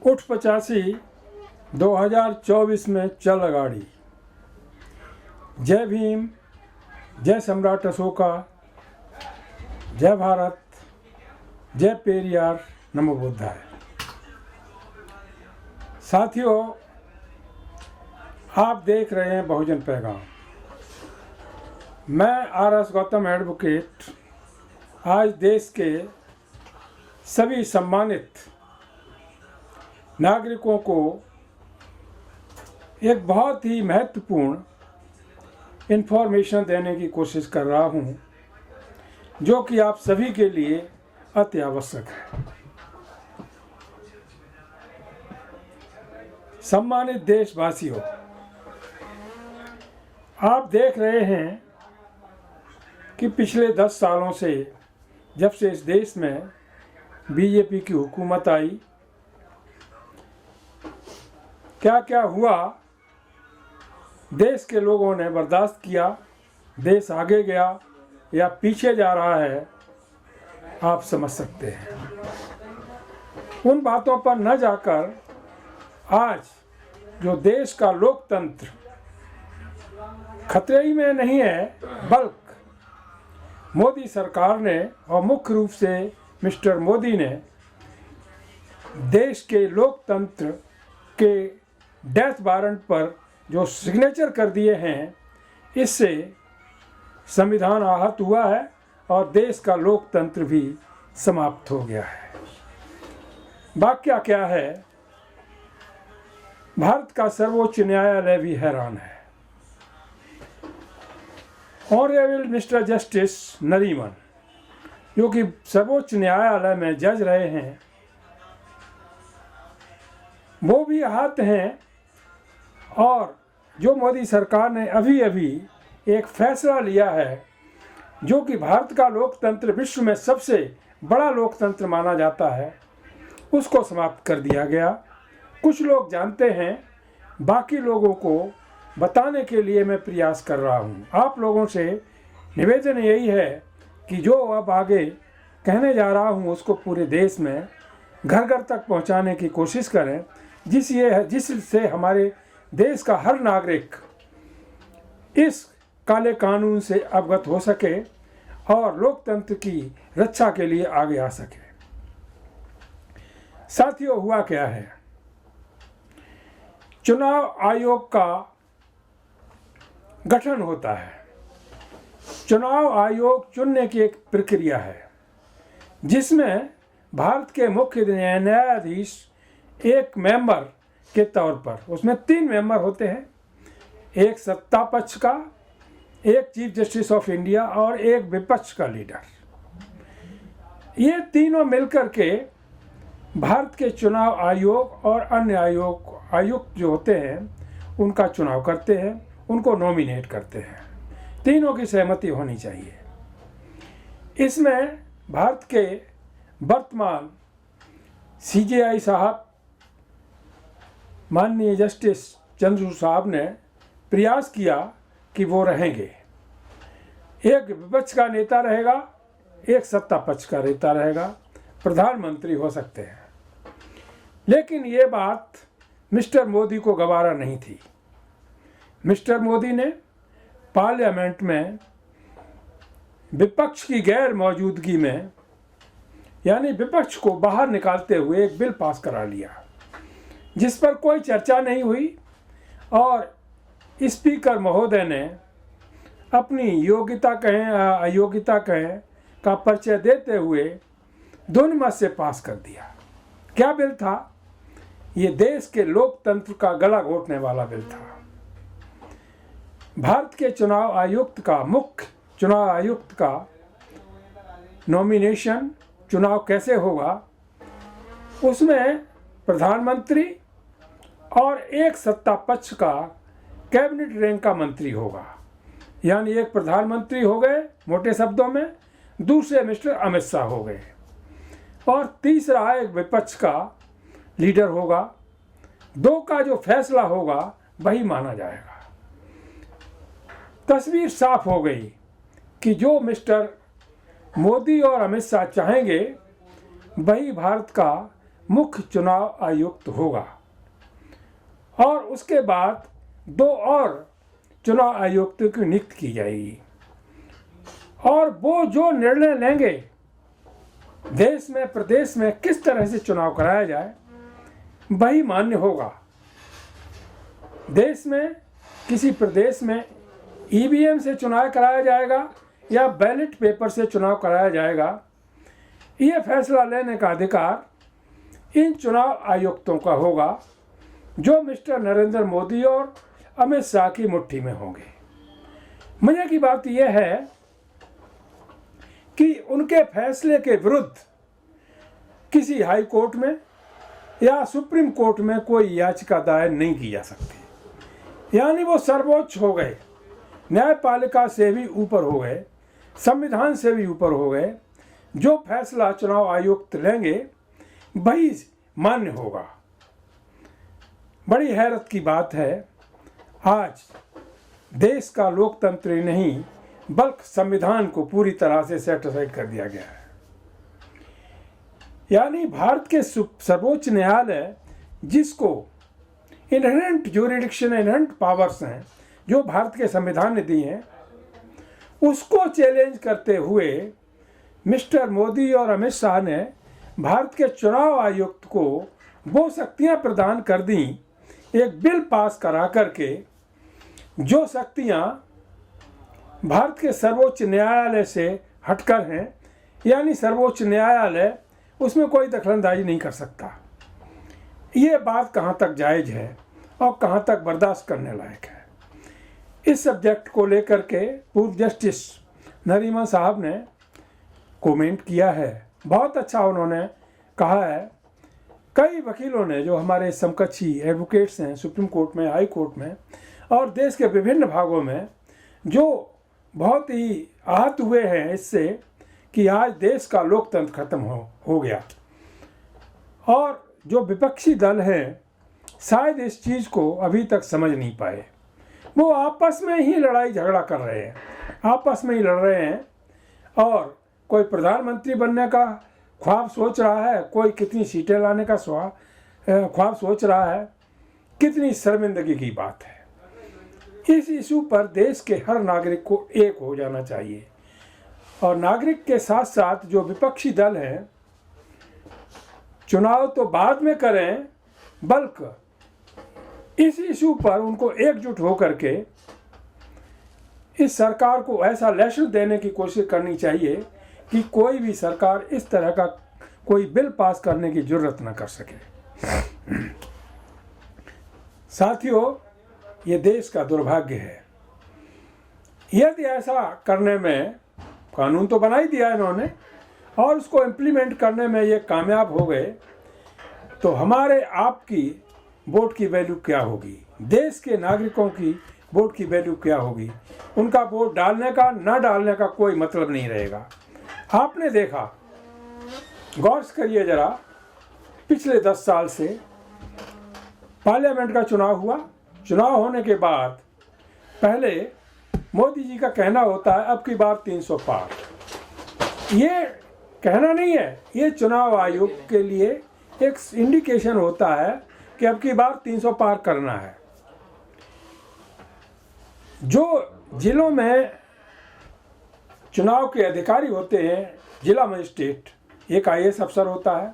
उठ 85 2024 में चल गाड़ी। जय भीम, जय सम्राट अशोका, जय भारत, जय पेरियार, नमो बुद्धाय। साथियों, आप देख रहे हैं बहुजन पैगाम। मैं आर.एस. गौतम एडवोकेट आज देश के सभी सम्मानित नागरिकों को एक बहुत ही महत्वपूर्ण इन्फॉर्मेशन देने की कोशिश कर रहा हूं, जो कि आप सभी के लिए अति आवश्यक है। सम्मानित देशवासियों, आप देख रहे हैं कि पिछले 10 सालों से जब से इस देश में बीजेपी की हुकूमत आई, क्या क्या हुआ, देश के लोगों ने बर्दाश्त किया, देश आगे गया या पीछे जा रहा है, आप समझ सकते हैं। उन बातों पर न जाकर आज जो देश का लोकतंत्र खतरे ही में नहीं है, बल्कि मोदी सरकार ने और मुख्य रूप से मिस्टर मोदी ने देश के लोकतंत्र के डेथ वारंट पर जो सिग्नेचर कर दिए हैं, इससे संविधान आहत हुआ है और देश का लोकतंत्र भी समाप्त हो गया है। वाकया क्या है, भारत का सर्वोच्च न्यायालय भी हैरान है। ऑनरेबल मिस्टर जस्टिस नरीमन, जो कि सर्वोच्च न्यायालय में जज रहे हैं, वो भी आहत हैं। और जो मोदी सरकार ने अभी अभी एक फैसला लिया है, जो कि भारत का लोकतंत्र विश्व में सबसे बड़ा लोकतंत्र माना जाता है, उसको समाप्त कर दिया गया। कुछ लोग जानते हैं, बाकी लोगों को बताने के लिए मैं प्रयास कर रहा हूँ। आप लोगों से निवेदन यही है कि जो अब आगे कहने जा रहा हूँ उसको पूरे देश में घर घर तक पहुँचाने की कोशिश करें, जिससे हमारे देश का हर नागरिक इस काले कानून से अवगत हो सके और लोकतंत्र की रक्षा के लिए आगे आ सके। साथियों, हुआ क्या है, चुनाव आयोग का गठन होता है। चुनाव आयोग चुनने की एक प्रक्रिया है, जिसमें भारत के मुख्य न्यायाधीश एक मेंबर के तौर पर, उसमें 3 मेंबर होते हैं, एक सत्ता पक्ष का, एक चीफ जस्टिस ऑफ इंडिया और एक विपक्ष का लीडर। ये तीनों मिलकर के भारत के चुनाव आयोग और अन्य आयुक्त जो होते हैं उनका चुनाव करते हैं, उनको नॉमिनेट करते हैं। तीनों की सहमति होनी चाहिए। इसमें भारत के वर्तमान सीजेआई साहब माननीय जस्टिस चंद्रचूड़ साहब ने प्रयास किया कि वो रहेंगे। एक विपक्ष का नेता रहेगा, एक सत्ता पक्ष का नेता रहेगा, प्रधानमंत्री हो सकते हैं। लेकिन ये बात मिस्टर मोदी को गवारा नहीं थी। मिस्टर मोदी ने पार्लियामेंट में विपक्ष की गैर मौजूदगी में, यानी विपक्ष को बाहर निकालते हुए एक बिल पास करा लिया, जिस पर कोई चर्चा नहीं हुई। और स्पीकर महोदय ने अपनी योग्यता कहें अयोग्यता कहें का परिचय देते हुए ध्वनिमत से पास कर दिया। क्या बिल था? ये देश के लोकतंत्र का गला घोटने वाला बिल था। भारत के चुनाव आयुक्त का, मुख्य चुनाव आयुक्त का नॉमिनेशन, चुनाव कैसे होगा, उसमें प्रधानमंत्री और एक सत्ता पक्ष का कैबिनेट रैंक का मंत्री होगा। यानी एक प्रधानमंत्री हो गए मोटे शब्दों में, दूसरे मिस्टर अमित शाह हो गए, और तीसरा एक विपक्ष का लीडर होगा। 2 का जो फैसला होगा वही माना जाएगा। तस्वीर साफ हो गई कि जो मिस्टर मोदी और अमित शाह चाहेंगे वही भारत का मुख्य चुनाव आयुक्त होगा और उसके बाद 2 और चुनाव आयुक्तों की नियुक्ति की जाएगी और वो जो निर्णय लेंगे देश में प्रदेश में किस तरह से चुनाव कराया जाए वही मान्य होगा। देश में किसी प्रदेश में ईवीएम से चुनाव कराया जाएगा या बैलेट पेपर से चुनाव कराया जाएगा, ये फैसला लेने का अधिकार इन चुनाव आयुक्तों का होगा जो मिस्टर नरेंद्र मोदी और अमित शाह की मुट्ठी में होंगे। मजे की बात यह है कि उनके फैसले के विरुद्ध किसी हाई कोर्ट में या सुप्रीम कोर्ट में कोई याचिका दायर नहीं की जा सकती, यानी वो सर्वोच्च हो गए, न्यायपालिका से भी ऊपर हो गए, संविधान से भी ऊपर हो गए। जो फैसला चुनाव आयुक्त लेंगे वही मान्य होगा। बड़ी हैरत की बात है, आज देश का लोकतंत्र ही नहीं बल्कि संविधान को पूरी तरह से सेट असाइड कर दिया गया है। यानी भारत के सर्वोच्च न्यायालय जिसको इनहेरेंट ज्यूरिडिक्शन, इनहेरेंट पावर्स हैं जो भारत के संविधान ने दी हैं, उसको चैलेंज करते हुए मिस्टर मोदी और अमित शाह ने भारत के चुनाव आयुक्त को वो शक्तियां प्रदान कर दी, एक बिल पास करा करके जो शक्तियां भारत के सर्वोच्च न्यायालय से हटकर हैं, यानी सर्वोच्च न्यायालय उसमें कोई दखलंदाजी नहीं कर सकता। ये बात कहाँ तक जायज़ है और कहाँ तक बर्दाश्त करने लायक है। इस सब्जेक्ट को लेकर के पूर्व जस्टिस नरीमन साहब ने कमेंट किया है, बहुत अच्छा उन्होंने कहा है। कई वकीलों ने जो हमारे समकक्षी एडवोकेट्स हैं सुप्रीम कोर्ट में, हाई कोर्ट में और देश के विभिन्न भागों में, जो बहुत ही आहत हुए हैं इससे कि आज देश का लोकतंत्र खत्म हो गया और जो विपक्षी दल हैं शायद इस चीज़ को अभी तक समझ नहीं पाए। वो आपस में ही लड़ाई झगड़ा कर रहे हैं, आपस में ही लड़ रहे हैं और कोई प्रधानमंत्री बनने का ख्वाब सोच रहा है, कोई कितनी सीटें लाने का ख्वाब सोच रहा है। कितनी शर्मिंदगी की बात है। इस इशू पर देश के हर नागरिक को एक हो जाना चाहिए और नागरिक के साथ साथ जो विपक्षी दल हैं चुनाव तो बाद में करें, बल्कि इस इशू पर उनको एकजुट होकर के इस सरकार को ऐसा लेसन देने की कोशिश करनी चाहिए कि कोई भी सरकार इस तरह का कोई बिल पास करने की जरूरत न कर सके। साथियों, ये देश का दुर्भाग्य है। यदि ऐसा करने में, कानून तो बना ही दिया इन्होंने और उसको इम्प्लीमेंट करने में ये कामयाब हो गए, तो हमारे आपकी वोट की वैल्यू क्या होगी, देश के नागरिकों की वोट की वैल्यू क्या होगी। उनका वोट डालने का ना डालने का कोई मतलब नहीं रहेगा। आपने देखा, गौर करिए जरा, पिछले 10 साल से पार्लियामेंट का चुनाव हुआ। चुनाव होने के बाद पहले मोदी जी का कहना होता है अब की बार 300 पार। ये कहना नहीं है, ये चुनाव आयोग के लिए एक इंडिकेशन होता है कि अब की बार 300 पार करना है। जो जिलों में चुनाव के अधिकारी होते हैं, जिला मजिस्ट्रेट, एक IAS अफसर होता है,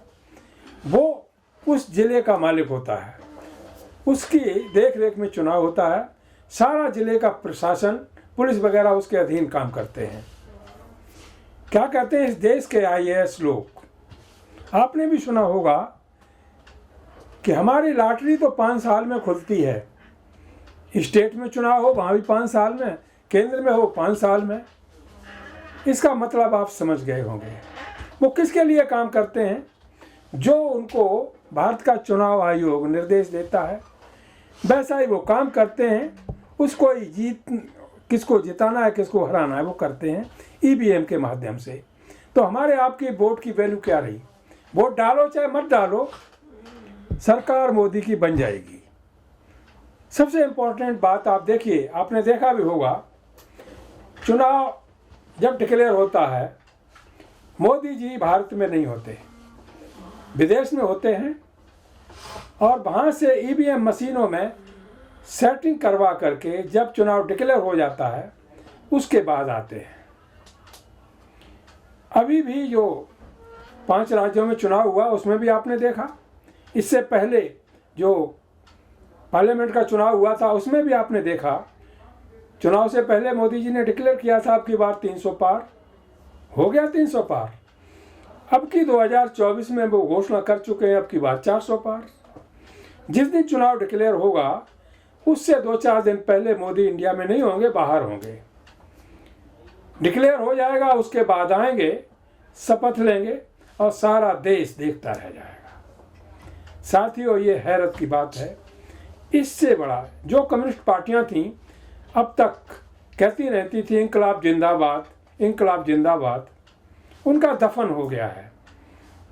वो उस जिले का मालिक होता है, उसकी देख रेख में चुनाव होता है। सारा जिले का प्रशासन, पुलिस वगैरह उसके अधीन काम करते हैं। क्या कहते हैं इस देश के IAS लोग, आपने भी सुना होगा कि हमारी लॉटरी तो 5 साल में खुलती है। स्टेट में चुनाव हो वहाँ भी 5 साल में, केंद्र में हो 5 साल में। इसका मतलब आप समझ गए होंगे। वो किसके लिए काम करते हैं? जो उनको भारत का चुनाव आयोग निर्देश देता है वैसा ही वो काम करते हैं। उसको किसको जिताना है, किसको हराना है, वो करते हैं EVM के माध्यम से। तो हमारे आपकी वोट की वैल्यू क्या रही? वोट डालो चाहे मत डालो, सरकार मोदी की बन जाएगी। सबसे इम्पोर्टेंट बात आप देखिए, आपने देखा भी होगा, चुनाव जब डिक्लेयर होता है मोदी जी भारत में नहीं होते। विदेश में होते हैं और वहाँ से ईवीएम मशीनों में सेटिंग करवा करके जब चुनाव डिक्लेयर हो जाता है उसके बाद आते हैं। अभी भी जो 5 राज्यों में चुनाव हुआ उसमें भी आपने देखा, इससे पहले जो पार्लियामेंट का चुनाव हुआ था उसमें भी आपने देखा, चुनाव से पहले मोदी जी ने डिक्लेयर किया था अब की बार 300 पार, हो गया 300 पार। अब की 2024 में वो घोषणा कर चुके हैं अब की बार 400 पार। जिस दिन चुनाव डिक्लेयर होगा उससे 2-4 दिन पहले मोदी इंडिया में नहीं होंगे, बाहर होंगे। डिक्लेयर हो जाएगा, उसके बाद आएंगे, शपथ लेंगे और सारा देश देखता रह जाएगा। साथियों, ये हैरत की बात है। इससे बड़ा जो कम्युनिस्ट पार्टियां थीं अब तक कहती रहती थी इंकलाब जिंदाबाद, इंकलाब जिंदाबाद, उनका दफन हो गया है।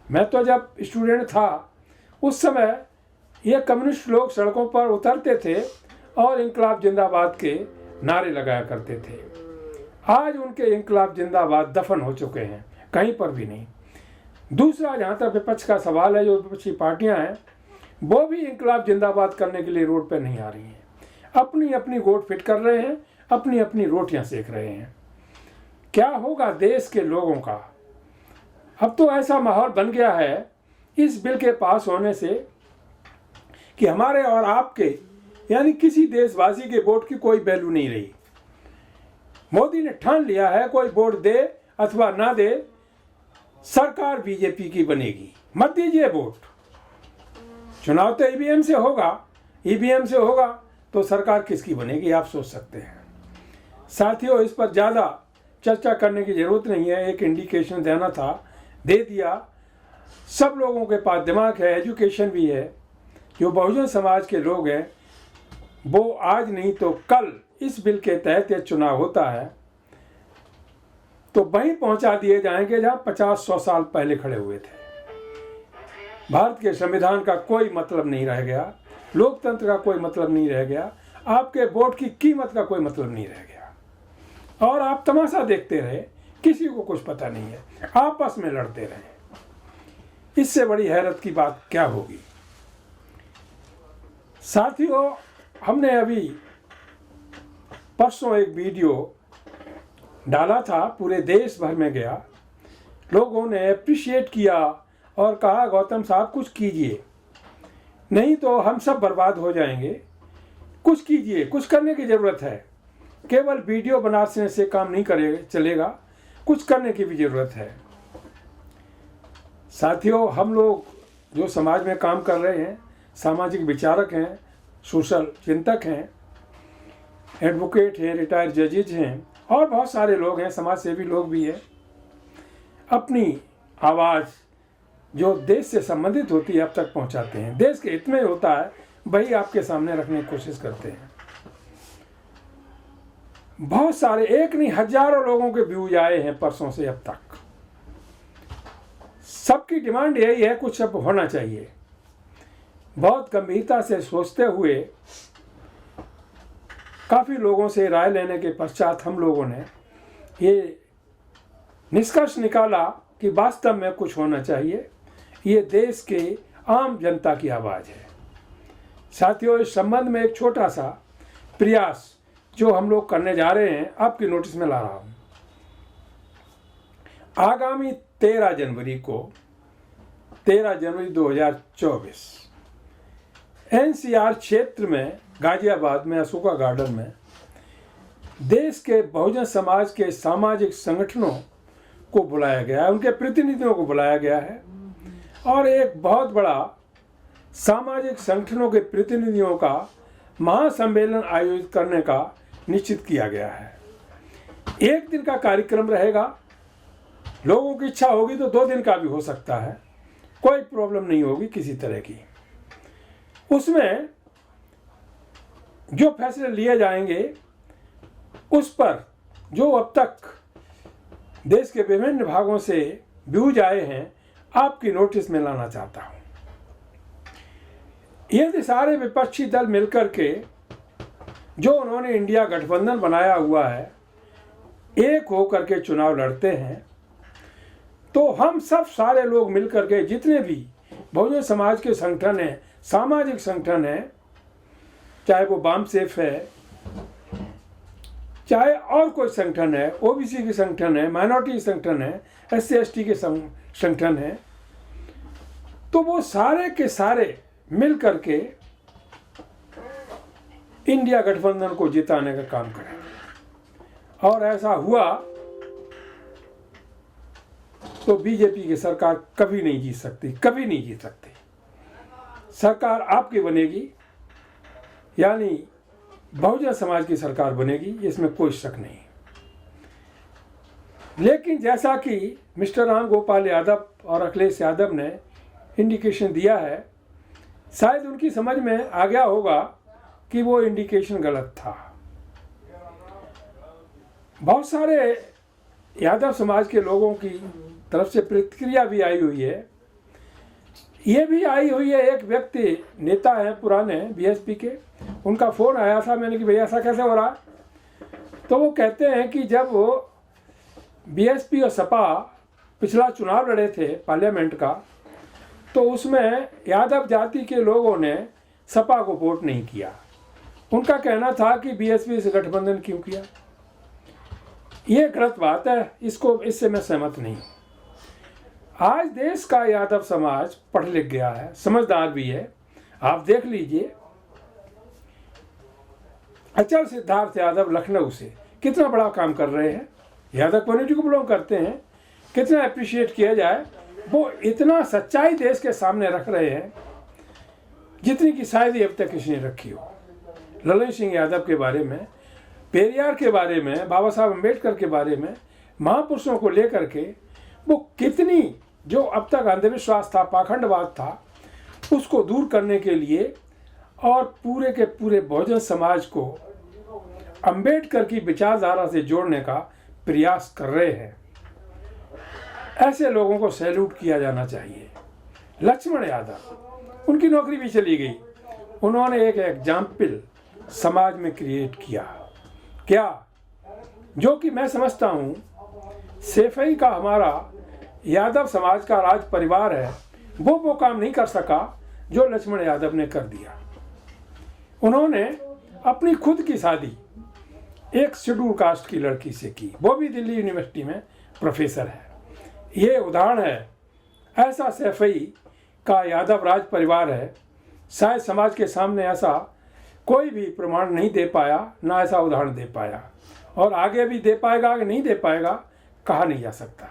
मैं तो जब स्टूडेंट था उस समय ये कम्युनिस्ट लोग सड़कों पर उतरते थे और इंकलाब जिंदाबाद के नारे लगाया करते थे। आज उनके इंकलाब जिंदाबाद दफन हो चुके हैं, कहीं पर भी नहीं। दूसरा, जहाँ तक विपक्ष का सवाल है, जो विपक्षी पार्टियां हैं वो भी इंकलाब जिंदाबाद करने के लिए रोड पर नहीं आ रही हैं, अपनी अपनी गोट फिट कर रहे हैं, अपनी अपनी रोटियां सेक रहे हैं। क्या होगा देश के लोगों का? अब तो ऐसा माहौल बन गया है इस बिल के पास होने से कि हमारे और आपके यानी किसी देशवासी के वोट की कोई वैल्यू नहीं रही। मोदी ने ठान लिया है कोई वोट दे अथवा ना दे, सरकार बीजेपी की बनेगी, मत दीजिए वोट। चुनाव तो ईवीएम से होगा, ईवीएम से होगा तो सरकार किसकी बनेगी आप सोच सकते हैं। साथियों, इस पर ज़्यादा चर्चा करने की ज़रूरत नहीं है, एक इंडिकेशन देना था, दे दिया। सब लोगों के पास दिमाग है, एजुकेशन भी है। जो बहुजन समाज के लोग हैं वो आज नहीं तो कल इस बिल के तहत यह चुनाव होता है तो वहीं पहुंचा दिए जाएंगे जहां 50-100 साल पहले खड़े हुए थे। भारत के संविधान का कोई मतलब नहीं रह गया, लोकतंत्र का कोई मतलब नहीं रह गया, आपके वोट की कीमत का कोई मतलब नहीं रह गया और आप तमाशा देखते रहे, किसी को कुछ पता नहीं है, आपस में लड़ते रहे। इससे बड़ी हैरत की बात क्या होगी। साथियों, हमने अभी परसों एक वीडियो डाला था, पूरे देश भर में गया, लोगों ने अप्रिशिएट किया और कहा गौतम साहब कुछ कीजिए, नहीं तो हम सब बर्बाद हो जाएंगे, कुछ कीजिए, कुछ करने की ज़रूरत है। केवल वीडियो बनाने से काम नहीं चलेगा, कुछ करने की भी ज़रूरत है। साथियों, हम लोग जो समाज में काम कर रहे हैं, सामाजिक विचारक हैं, सोशल चिंतक हैं, एडवोकेट हैं, रिटायर्ड जजेज हैं और बहुत सारे लोग हैं, समाज सेवी लोग भी हैं, अपनी आवाज़ जो देश से संबंधित होती है अब तक पहुंचाते हैं। देश के हित में होता है वही आपके सामने रखने की कोशिश करते हैं। बहुत सारे, एक नहीं हजारों लोगों के व्यूज आए हैं परसों से अब तक। सबकी डिमांड यही है कुछ अब होना चाहिए। बहुत गंभीरता से सोचते हुए काफ़ी लोगों से राय लेने के पश्चात हम लोगों ने ये निष्कर्ष निकाला कि वास्तव में कुछ होना चाहिए। ये देश के आम जनता की आवाज़ है। साथियों, इस संबंध में एक छोटा सा प्रयास जो हम लोग करने जा रहे हैं आपकी नोटिस में ला रहा हूँ। आगामी 13 जनवरी 2024 एनसीआर क्षेत्र में गाजियाबाद में अशोका गार्डन में देश के बहुजन समाज के सामाजिक संगठनों को बुलाया गया है, उनके प्रतिनिधियों को बुलाया गया है और एक बहुत बड़ा सामाजिक संगठनों के प्रतिनिधियों का महासम्मेलन आयोजित करने का निश्चित किया गया है। 1 दिन का कार्यक्रम रहेगा, लोगों की इच्छा होगी तो 2 दिन का भी हो सकता है, कोई प्रॉब्लम नहीं होगी किसी तरह की। उसमें जो फैसले लिए जाएंगे उस पर जो अब तक देश के विभिन्न भागों से व्यूज आए हैं आपकी नोटिस में लाना चाहता हूं। यदि सारे विपक्षी दल मिलकर के जो उन्होंने इंडिया गठबंधन बनाया हुआ है एक होकर के चुनाव लड़ते हैं तो हम सब सारे लोग मिलकर के जितने भी बहुजन समाज के संगठन है, सामाजिक संगठन है, चाहे वो बामसेफ है, चाहे और कोई संगठन है, ओबीसी के संगठन है, माइनॉरिटी संगठन है, SC/ST के संगठन है, तो वो सारे के सारे मिल करके इंडिया गठबंधन को जिताने का काम करें। और ऐसा हुआ तो बीजेपी की सरकार कभी नहीं जीत सकती, कभी नहीं जीत सकती। सरकार आपकी बनेगी, यानी बहुजन समाज की सरकार बनेगी, इसमें कोई शक नहीं। लेकिन जैसा कि मिस्टर राम गोपाल यादव और अखिलेश यादव ने इंडिकेशन दिया है, शायद उनकी समझ में आ गया होगा कि वो इंडिकेशन गलत था। बहुत सारे यादव समाज के लोगों की तरफ से प्रतिक्रिया भी आई हुई है। ये भी आई हुई है, एक व्यक्ति नेता है पुराने बीएसपी के, उनका फ़ोन आया था, मैंने कि भैया ऐसा कैसे हो रहा। तो वो कहते हैं कि जब वो बीएसपी और सपा पिछला चुनाव लड़े थे पार्लियामेंट का, तो उसमें यादव जाति के लोगों ने सपा को वोट नहीं किया। उनका कहना था कि बीएसपी से गठबंधन क्यों किया। ये गलत बात है, इससे मैं सहमत नहीं। आज देश का यादव समाज पढ़ लिख गया है, समझदार भी है। आप देख लीजिए, अचल सिद्धार्थ यादव लखनऊ से कितना बड़ा काम कर रहे हैं, यादव कम्युनिटी को बिलोंग करते हैं, कितना अप्रिशिएट किया जाए। वो इतना सच्चाई देश के सामने रख रहे हैं जितनी कि शायद ही अब तक किसी ने रखी हो। ललन सिंह यादव के बारे में, पेरियार के बारे में, बाबा साहब अम्बेडकर के बारे में, महापुरुषों को लेकर के वो कितनी, जो अब तक अंधविश्वास था, पाखंडवाद था, उसको दूर करने के लिए और पूरे के पूरे बहुजन समाज को अम्बेडकर की विचारधारा से जोड़ने का प्रयास कर रहे हैं। ऐसे लोगों को सैल्यूट किया जाना चाहिए। लक्ष्मण यादव, उनकी नौकरी भी चली गई, उन्होंने एक एग्जाम्पल समाज में क्रिएट किया, क्या जो कि मैं समझता हूँ सेफई का हमारा यादव समाज का राज परिवार है, वो काम नहीं कर सका जो लक्ष्मण यादव ने कर दिया। उन्होंने अपनी खुद की शादी एक शेड्यूल कास्ट की लड़की से की, वो भी दिल्ली यूनिवर्सिटी में प्रोफेसर है। ये उदाहरण है, ऐसा सेफई का यादव राज परिवार है। शायद समाज के सामने ऐसा कोई भी प्रमाण नहीं दे पाया, ना ऐसा उदाहरण दे पाया, और आगे भी दे पाएगा कि नहीं दे पाएगा कहा नहीं जा सकता।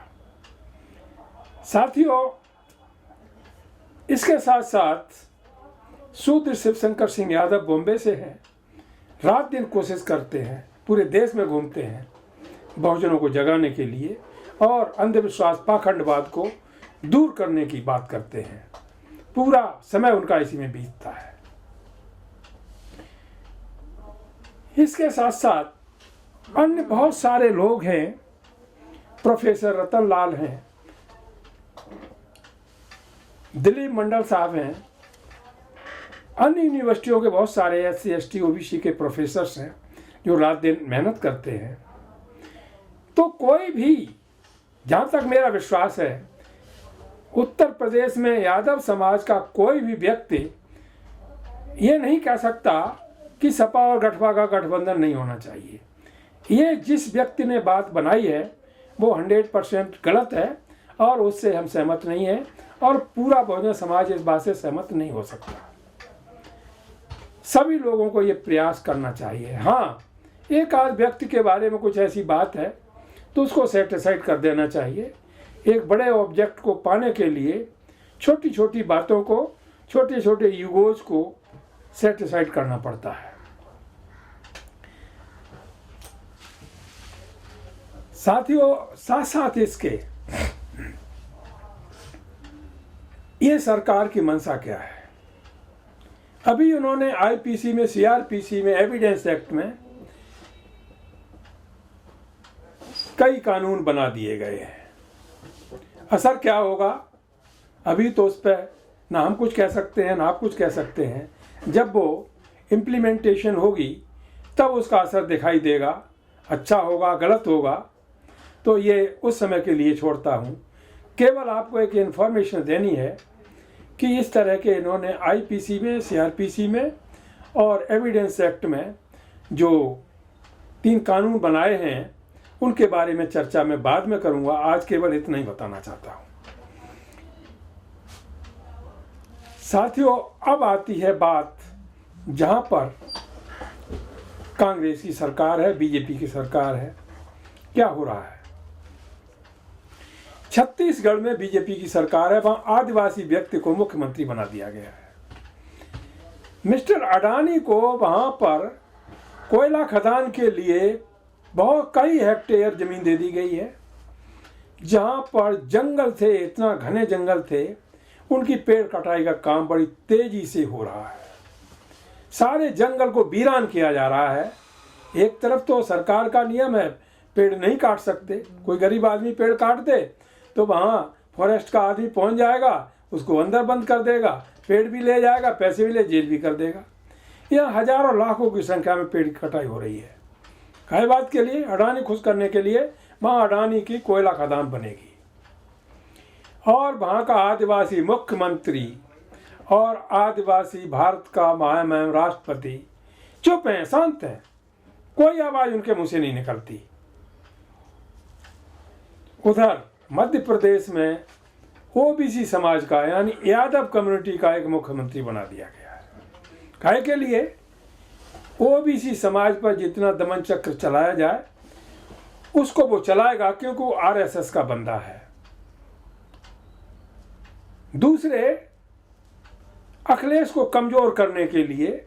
साथियों, इसके साथ साथ शूद्र शिवशंकर सिंह यादव बॉम्बे से हैं, रात दिन कोशिश करते हैं, पूरे देश में घूमते हैं बहुजनों को जगाने के लिए और अंधविश्वास पाखंडवाद को दूर करने की बात करते हैं। पूरा समय उनका इसी में बीतता है। इसके साथ साथ अन्य बहुत सारे लोग हैं, प्रोफेसर रतन लाल हैं, दिलीप मंडल साहब हैं, अन्य यूनिवर्सिटियों के बहुत सारे SC/ST OBC के प्रोफेसर्स हैं जो रात दिन मेहनत करते हैं। तो कोई भी, जहाँ तक मेरा विश्वास है, उत्तर प्रदेश में यादव समाज का कोई भी व्यक्ति ये नहीं कह सकता कि सपा और गठबा का गठबंधन नहीं होना चाहिए। ये जिस व्यक्ति ने बात बनाई है वो 100% गलत है और उससे हम सहमत नहीं हैं, और पूरा बहुजन समाज इस बात से सहमत नहीं हो सकता। सभी लोगों को ये प्रयास करना चाहिए। हाँ, एक आध व्यक्ति के बारे में कुछ ऐसी बात है तो उसको सेट असाइड कर देना चाहिए। एक बड़े ऑब्जेक्ट को पाने के लिए छोटी छोटी बातों को, छोटे छोटे यूगोज को सेट असाइड करना पड़ता है। साथियों, साथ साथ इसके ये सरकार की मंशा क्या है। अभी उन्होंने IPC में, CRPC में, एविडेंस एक्ट में कई कानून बना दिए गए हैं। असर क्या होगा अभी तो उस पर ना हम कुछ कह सकते हैं ना आप कुछ कह सकते हैं। जब वो इम्प्लीमेंटेशन होगी तब उसका असर दिखाई देगा। अच्छा होगा, गलत होगा, तो ये उस समय के लिए छोड़ता हूँ। केवल आपको एक इन्फॉर्मेशन देनी है कि इस तरह के इन्होंने आईपीसी में, सीआरपीसी में और एविडेंस एक्ट में जो 3 कानून बनाए हैं उनके बारे में चर्चा मैं बाद में करूंगा। आज केवल इतना ही बताना चाहता हूं। साथियों, अब आती है बात जहां पर कांग्रेस की सरकार है, बीजेपी की सरकार है। क्या हो रहा है? छत्तीसगढ़ में बीजेपी की सरकार है, वहां आदिवासी व्यक्ति को मुख्यमंत्री बना दिया गया है। मिस्टर अडानी को वहां पर कोयला खदान के लिए बहुत कई हेक्टेयर जमीन दे दी गई है, जहां पर जंगल थे, इतना घने जंगल थे, उनकी पेड़ कटाई का काम बड़ी तेजी से हो रहा है। सारे जंगल को वीरान किया जा रहा है। एक तरफ तो सरकार का नियम है, पेड़ नहीं काट सकते। कोई गरीब आदमी पेड़ काट दे तो वहाँ फॉरेस्ट का आदमी पहुँच जाएगा, उसको अंदर बंद कर देगा, पेड़ भी ले जाएगा, पैसे भी ले, जेल भी कर देगा। यहाँ हजारों लाखों की संख्या में पेड़ की कटाई हो रही है। काहे बात के लिए? अडानी खुश करने के लिए। वहाँ अडानी की कोयला खदान बनेगी और वहाँ का आदिवासी मुख्यमंत्री और आदिवासी भारत का महामहिम राष्ट्रपति चुप हैं, शांत हैं, कोई आवाज उनके मुंह से नहीं निकलती। उधर मध्य प्रदेश में ओबीसी समाज का यानी यादव कम्युनिटी का एक मुख्यमंत्री बना दिया गया है। काहे के लिए? ओबीसी समाज पर जितना दमन चक्र चलाया जाए उसको वो चलाएगा, क्योंकि वो आरएसएस का बंदा है। दूसरे, अखिलेश को कमजोर करने के लिए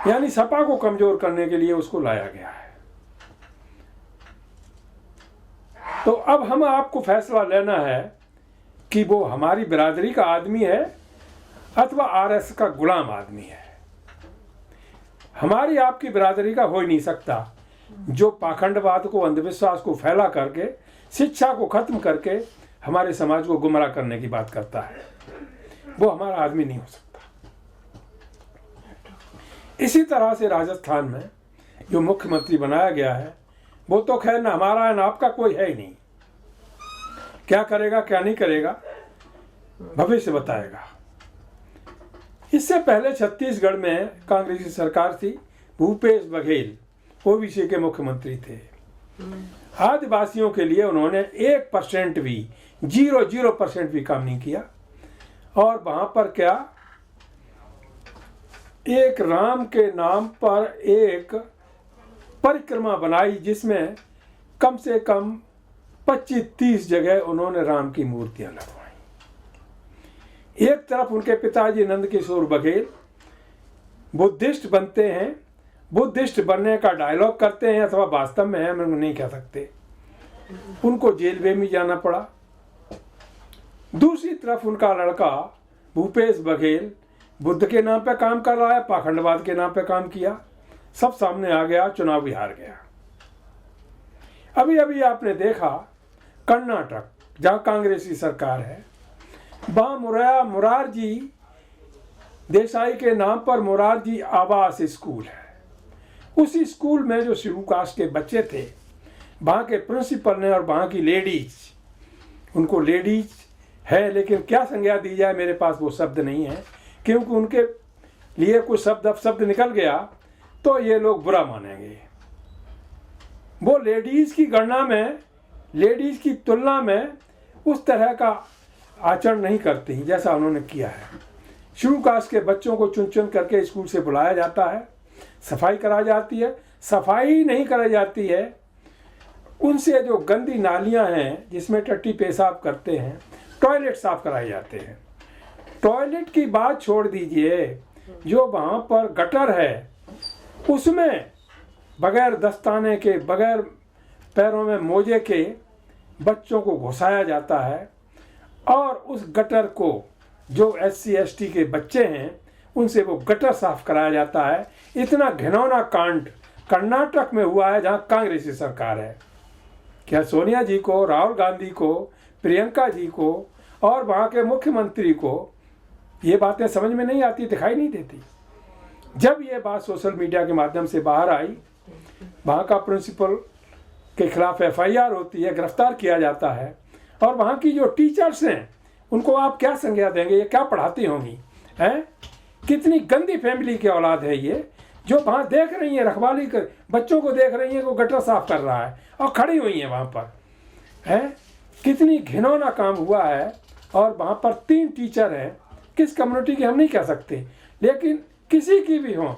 यानी सपा को कमजोर करने के लिए उसको लाया गया है। तो अब हम आपको फैसला लेना है कि वो हमारी बिरादरी का आदमी है अथवा आरएसएस का गुलाम आदमी है। हमारी आपकी बिरादरी का हो ही नहीं सकता जो पाखंडवाद को, अंधविश्वास को फैला करके, शिक्षा को खत्म करके हमारे समाज को गुमराह करने की बात करता है। वो हमारा आदमी नहीं हो सकता। इसी तरह से राजस्थान में जो मुख्यमंत्री बनाया गया है वो तो खैर ना हमारा है ना आपका, कोई है ही नहीं। क्या करेगा क्या नहीं करेगा भविष्य बताएगा। इससे पहले छत्तीसगढ़ में कांग्रेस की सरकार थी, भूपेश बघेल ओबीसी के मुख्यमंत्री थे। आदिवासियों के लिए उन्होंने 1% भी 0% भी काम नहीं किया। और वहां पर क्या, एक राम के नाम पर एक परिक्रमा बनाई जिसमें कम से कम 25-30 जगह उन्होंने राम की मूर्तियां लगवाई। एक तरफ उनके पिताजी नंदकिशोर बघेल बुद्धिस्ट बनते हैं, बुद्धिस्ट बनने का डायलॉग करते हैं अथवा वास्तव में है, हम नहीं कह सकते, उनको जेल में भी जाना पड़ा। दूसरी तरफ उनका लड़का भूपेश बघेल बुद्ध के नाम पे काम कर रहा है, पाखंडवाद के नाम पे काम किया, सब सामने आ गया, चुनाव भी हार गया। अभी अभी आपने देखा कर्नाटक, जहां कांग्रेस की सरकार है, वहां मुरारजी देसाई के नाम पर मुरारजी आवास स्कूल है। उस स्कूल में जो शेड्यूल कास्ट के बच्चे थे, वहाँ के प्रिंसिपल ने और वहाँ की लेडीज, उनको लेडीज है लेकिन क्या संज्ञा दी जाए मेरे पास वो शब्द नहीं है, क्योंकि उनके लिए कुछ शब्द निकल गया तो ये लोग बुरा मानेंगे। वो लेडीज की गणना में, लेडीज की तुलना में उस तरह का आचरण नहीं करती जैसा उन्होंने किया है। शेड्यूल कास्ट के बच्चों को चुन चुन करके स्कूल से बुलाया जाता है, सफाई कराई जाती है, सफाई नहीं कराई जाती है, उनसे जो गंदी नालियां हैं जिसमें टट्टी पेशाब करते हैं, टॉयलेट साफ कराए जाते हैं। टॉयलेट की बात छोड़ दीजिए, जो वहाँ पर गटर है उसमें बगैर दस्ताने के, बगैर पैरों में मोजे के बच्चों को घुसाया जाता है और उस गटर को जो SC ST के बच्चे हैं उनसे वो गटर साफ कराया जाता है। इतना घिनौना कांड कर्नाटक में हुआ है जहाँ कांग्रेस की सरकार है। क्या सोनिया जी को, राहुल गांधी को, प्रियंका जी को और वहाँ के मुख्यमंत्री को ये बातें समझ में नहीं आती, दिखाई नहीं देती? जब ये बात सोशल मीडिया के माध्यम से बाहर आई, वहाँ का प्रिंसिपल के खिलाफ FIR होती है, गिरफ्तार किया जाता है और वहाँ की जो टीचर्स हैं उनको आप क्या संज्ञा देंगे? ये क्या पढ़ाती होंगी हैं? कितनी गंदी फैमिली की औलाद है ये, जो वहाँ देख रही है रखवाली कर, बच्चों को देख रही है वो गटर साफ कर रहा है और खड़ी हुई है वहाँ पर हैं। कितनी घिनौना काम हुआ है। और वहाँ पर 3 टीचर हैं, किस कम्युनिटी के हम नहीं कह सकते, लेकिन किसी की भी हों,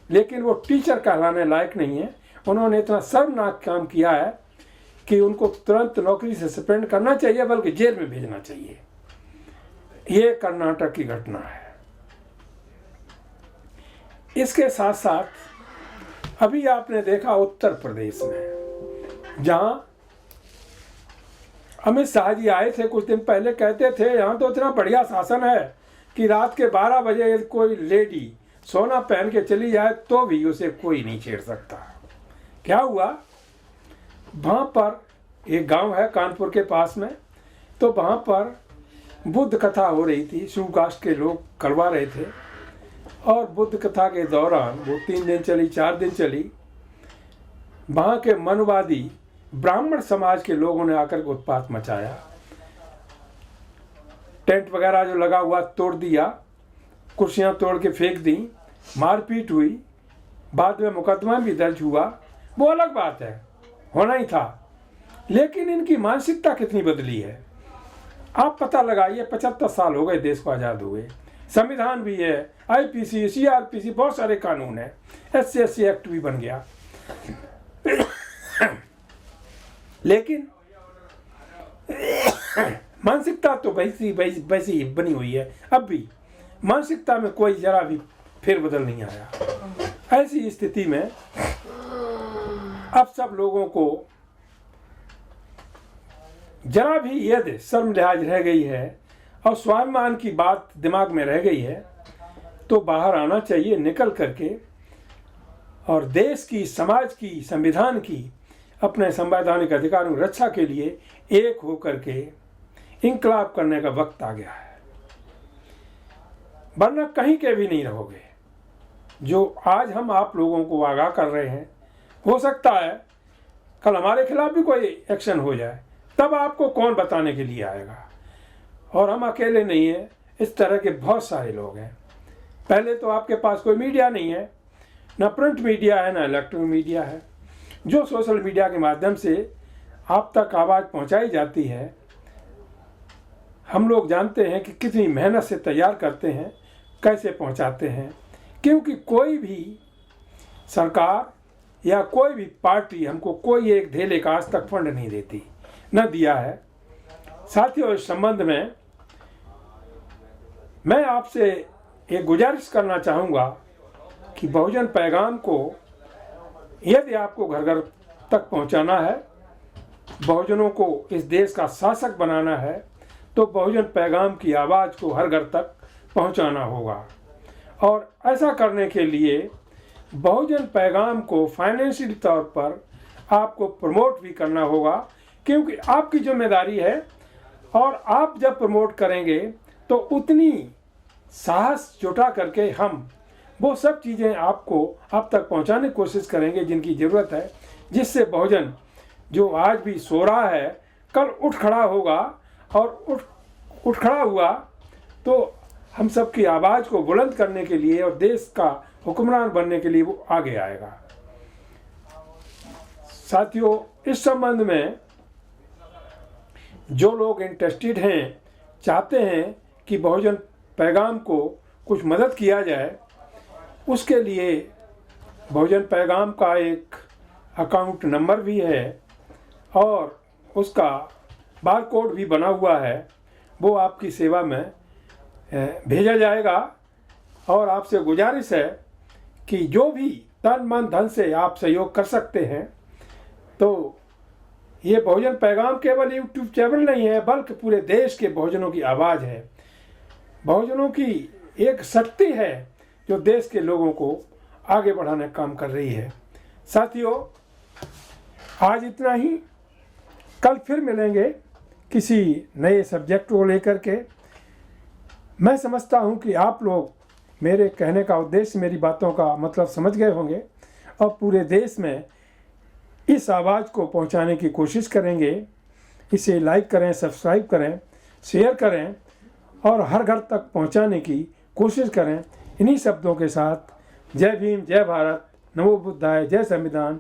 लेकिन वो टीचर कहलाने लायक नहीं है। उन्होंने इतना शर्मनाक काम किया है कि उनको तुरंत नौकरी से सस्पेंड करना चाहिए, बल्कि जेल में भेजना चाहिए। ये कर्नाटक की घटना है। इसके साथ साथ अभी आपने देखा उत्तर प्रदेश में, जहां अमित शाह जी आए थे कुछ दिन पहले, कहते थे यहाँ तो इतना बढ़िया शासन है कि रात के 12 बजे कोई लेडी सोना पहन के चली जाए तो भी उसे कोई नहीं छेड़ सकता। क्या हुआ? वहाँ पर एक गांव है कानपुर के पास में, तो वहाँ पर बुद्ध कथा हो रही थी, शिव कास्ट के लोग करवा रहे थे। और बुद्ध कथा के दौरान वो 3 दिन चली, 4 दिन चली, वहाँ के मनवादी ब्राह्मण समाज के लोगों ने आकर के उत्पात मचाया। टेंट वगैरह जो लगा हुआ तोड़ दिया, कुर्सियाँ तोड़ के फेंक दी, मारपीट हुई, बाद में मुकदमा भी दर्ज हुआ। वो अलग बात है, होना ही था। लेकिन इनकी मानसिकता कितनी बदली है आप पता लगाइए। 75 साल हो गए देश को आज़ाद हुए, संविधान भी है, IPC, CRPC, बहुत सारे कानून है, SC/SC एक्ट भी बन गया। लेकिन मानसिकता तो वैसी बनी हुई है। अब भी मानसिकता में कोई जरा भी फेरबदल नहीं आया। ऐसी स्थिति में अब सब लोगों को जरा भी यदि शर्म लिहाज रह गई है और स्वाभिमान की बात दिमाग में रह गई है तो बाहर आना चाहिए निकल करके, और देश की, समाज की, संविधान की, अपने संवैधानिक अधिकारों की रक्षा के लिए एक होकर के इंकलाब करने का वक्त आ गया है। वरना कहीं के भी नहीं रहोगे। जो आज हम आप लोगों को आगाह कर रहे हैं, हो सकता है कल हमारे खिलाफ भी कोई एक्शन हो जाए, तब आपको कौन बताने के लिए आएगा? और हम अकेले नहीं हैं, इस तरह के बहुत सारे लोग हैं। पहले तो आपके पास कोई मीडिया नहीं है, ना प्रिंट मीडिया है, ना इलेक्ट्रॉनिक मीडिया है। जो सोशल मीडिया के माध्यम से आप तक आवाज़ पहुंचाई जाती है, हम लोग जानते हैं कि कितनी मेहनत से तैयार करते हैं, कैसे पहुंचाते हैं। क्योंकि कोई भी सरकार या कोई भी पार्टी हमको कोई एक धेले का आज तक फंड नहीं देती, न दिया है। साथियों, इस संबंध में मैं आपसे एक गुजारिश करना चाहूँगा कि बहुजन पैगाम को यदि आपको घर घर तक पहुँचाना है, बहुजनों को इस देश का शासक बनाना है, तो बहुजन पैगाम की आवाज़ को हर घर तक पहुँचाना होगा। और ऐसा करने के लिए बहुजन पैगाम को फाइनेंशियल तौर पर आपको प्रमोट भी करना होगा, क्योंकि आपकी जिम्मेदारी है। और आप जब प्रमोट करेंगे तो उतनी साहस जुटा करके हम वो सब चीज़ें आपको आप तक पहुंचाने की कोशिश करेंगे जिनकी ज़रूरत है, जिससे बहुजन जो आज भी सो रहा है कल उठ खड़ा होगा, और उठ खड़ा हुआ तो हम सब की आवाज़ को बुलंद करने के लिए और देश का हुक्मरान बनने के लिए वो आगे आएगा। साथियों, इस संबंध में जो लोग इंटरेस्टेड हैं, चाहते हैं कि बहुजन पैगाम को कुछ मदद किया जाए, उसके लिए बहुजन पैगाम का एक अकाउंट नंबर भी है और उसका बार कोड भी बना हुआ है, वो आपकी सेवा में भेजा जाएगा। और आपसे गुजारिश है कि जो भी तन मन धन से आप सहयोग कर सकते हैं, तो ये बहुजन पैगाम केवल यूट्यूब चैनल नहीं है, बल्कि पूरे देश के बहुजनों की आवाज़ है, बहुजनों की एक शक्ति है जो देश के लोगों को आगे बढ़ाने का काम कर रही है। साथियों, आज इतना ही। कल फिर मिलेंगे किसी नए सब्जेक्ट को लेकर के। मैं समझता हूं कि आप लोग मेरे कहने का उद्देश्य, मेरी बातों का मतलब समझ गए होंगे और पूरे देश में इस आवाज़ को पहुंचाने की कोशिश करेंगे। इसे लाइक करें, सब्सक्राइब करें, शेयर करें और हर घर तक पहुंचाने की कोशिश करें। इन्हीं शब्दों के साथ जय भीम, जय भारत, नमो बुद्धाय, जय संविधान।